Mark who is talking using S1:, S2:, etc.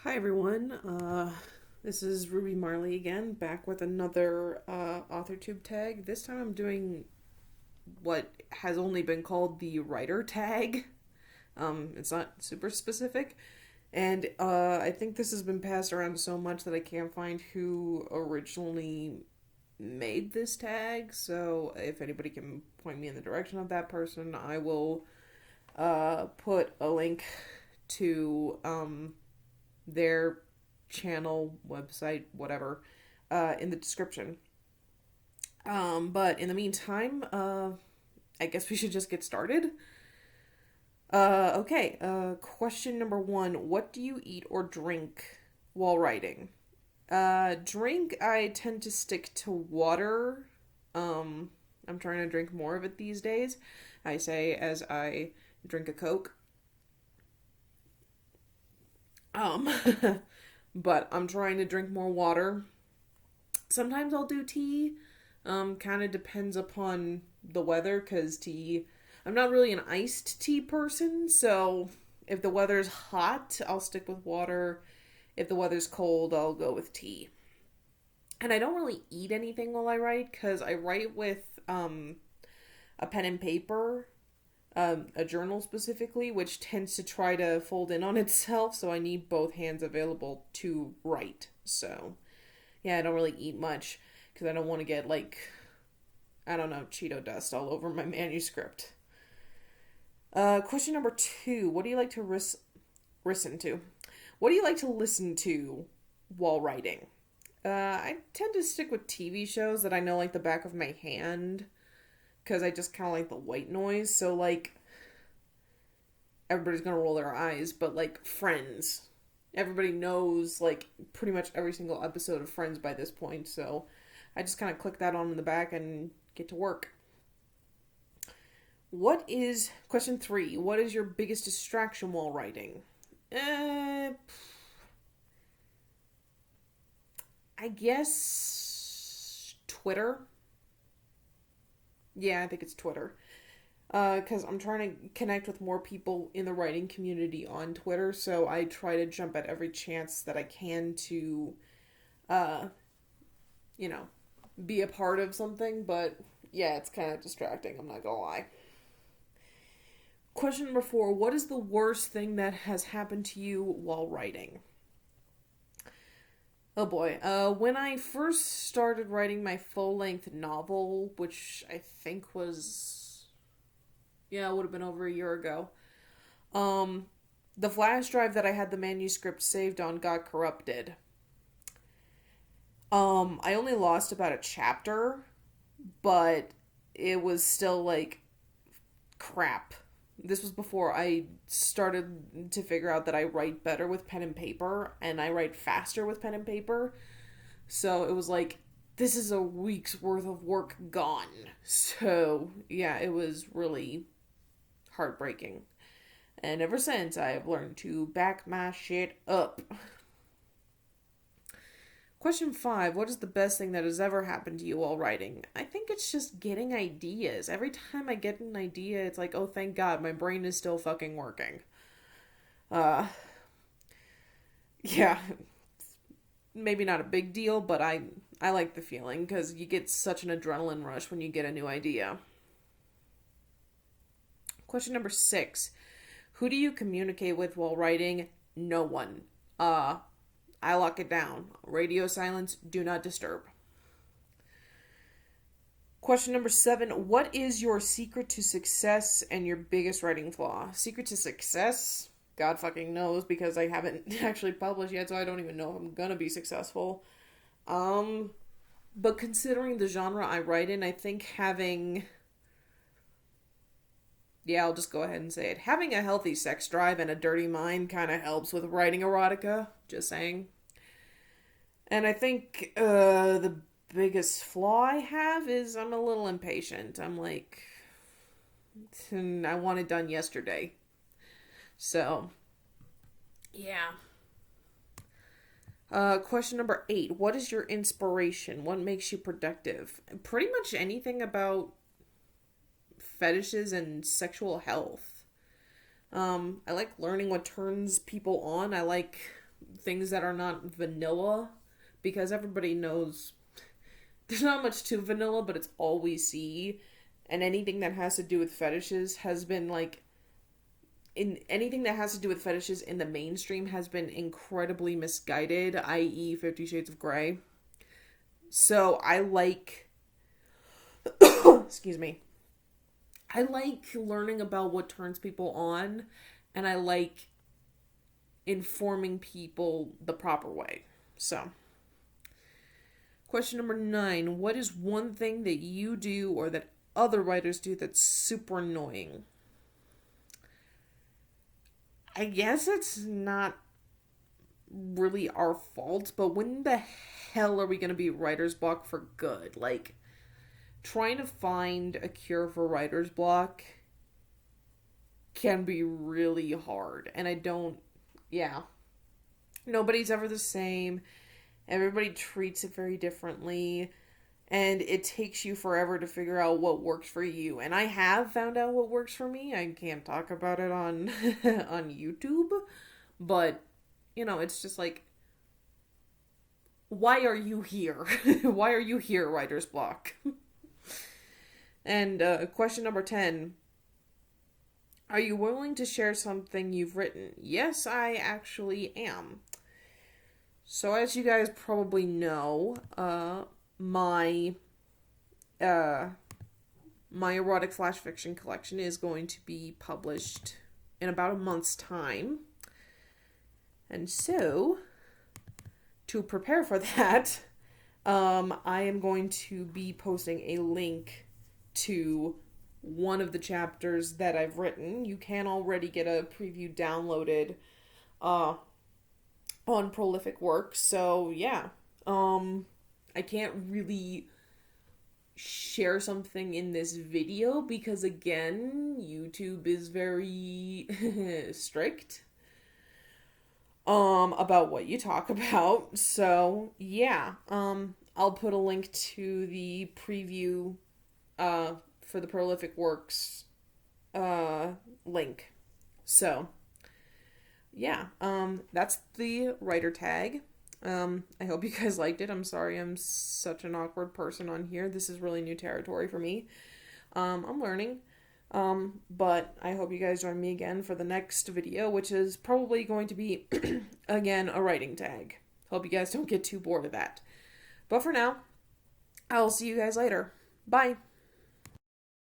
S1: Hi everyone, this is RubyMarley again, back with another AuthorTube tag. This time I'm doing what has only been called the writer tag. It's not super specific, and I think this has been passed around so much that I can't find who originally made this tag, so if anybody can point me in the direction of that person, I will put a link to their channel, website, whatever, in the description. But in the meantime, I guess we should just get started. Okay, question number 1. What do you eat or drink while writing? Drink, I tend to stick to water. I'm trying to drink more of it these days. I say as I drink a Coke. Um, but I'm trying to drink more water. Sometimes I'll do tea. Kind of depends upon the weather, because tea, I'm not really an iced tea person, so if the weather's hot, I'll stick with water. If the weather's cold, I'll go with tea. And I don't really eat anything while I write, because I write with a pen and paper, a journal specifically, which tends to try to fold in on itself, so I need both hands available to write. So, yeah, I don't really eat much because I don't want to get, like, I don't know, Cheeto dust all over my manuscript. Question number 2. What do you like to listen to? What do you like to listen to while writing? I tend to stick with TV shows that I know like the back of my hand, because I just kind of like the white noise. So, like, everybody's gonna roll their eyes, but, like, Friends. Everybody knows, like, pretty much every single episode of Friends by this point, so I just kind of click that on in the back and get to work. Question 3, what is your biggest distraction while writing? I guess Twitter. Yeah, I think it's Twitter. Because I'm trying to connect with more people in the writing community on Twitter, so I try to jump at every chance that I can to, uh, you know, be a part of something, but yeah, it's kind of distracting, I'm not gonna lie. Question number 4, what is the worst thing that has happened to you while writing? Oh boy. When I first started writing my full-length novel, which I think was, yeah, it would have been over a year ago. Um, the flash drive that I had the manuscript saved on got corrupted. I only lost about a chapter, but it was still like crap. This was before I started to figure out that I write better with pen and paper, and I write faster with pen and paper. So it was like, this is a week's worth of work gone. So, yeah, it was really heartbreaking. And ever since, I have learned to back my shit up. Question 5. What is the best thing that has ever happened to you while writing? I think it's just getting ideas. Every time I get an idea, it's like, oh, thank God, my brain is still fucking working. Uh, yeah, maybe not a big deal, but I like the feeling, because you get such an adrenaline rush when you get a new idea. Question number 6. Who do you communicate with while writing? No one. I lock it down. Radio silence, do not disturb. Question number 7. What is your secret to success and your biggest writing flaw? Secret to success? God fucking knows, because I haven't actually published yet, so I don't even know if I'm gonna be successful. But considering the genre I write in, I think having... Yeah, I'll just go ahead and say it. Having a healthy sex drive and a dirty mind kind of helps with writing erotica. Just saying. And I think the biggest flaw I have is I'm a little impatient. I'm like, I want it done yesterday. So, yeah. Question number 8. What is your inspiration? What makes you productive? Pretty much anything about fetishes and sexual health. I like learning what turns people on. I like things that are not vanilla, because everybody knows there's not much to vanilla, but it's all we see. And anything that has to do with fetishes has been like, anything that has to do with fetishes in the mainstream has been incredibly misguided, i.e. 50 Shades of Grey. So I like, excuse me, I like learning about what turns people on, and I like informing people the proper way. So, question number 9. What is one thing that you do or that other writers do that's super annoying? I guess it's not really our fault, but when the hell are we going to be writer's block for good? Like, trying to find a cure for writer's block can be really hard. And nobody's ever the same. Everybody treats it very differently. And it takes you forever to figure out what works for you. And I have found out what works for me. I can't talk about it on on YouTube. But, it's just like, why are you here? Why are you here, writer's block? And question number 10. Are you willing to share something you've written? Yes, I actually am. So as you guys probably know, my erotic flash fiction collection is going to be published in about a month's time. And so, to prepare for that, I am going to be posting a link to one of the chapters that I've written. You can already get a preview downloaded on Prolific Works. So yeah, I can't really share something in this video because, again, YouTube is very strict about what you talk about. So yeah, I'll put a link to the preview for the Prolific Works link. So yeah, that's the writer tag. I hope you guys liked it. I'm sorry I'm such an awkward person on here. This is really new territory for me. I'm learning. But I hope you guys join me again for the next video, which is probably going to be, again, a writing tag. Hope you guys don't get too bored of that. But for now, I'll see you guys later. Bye.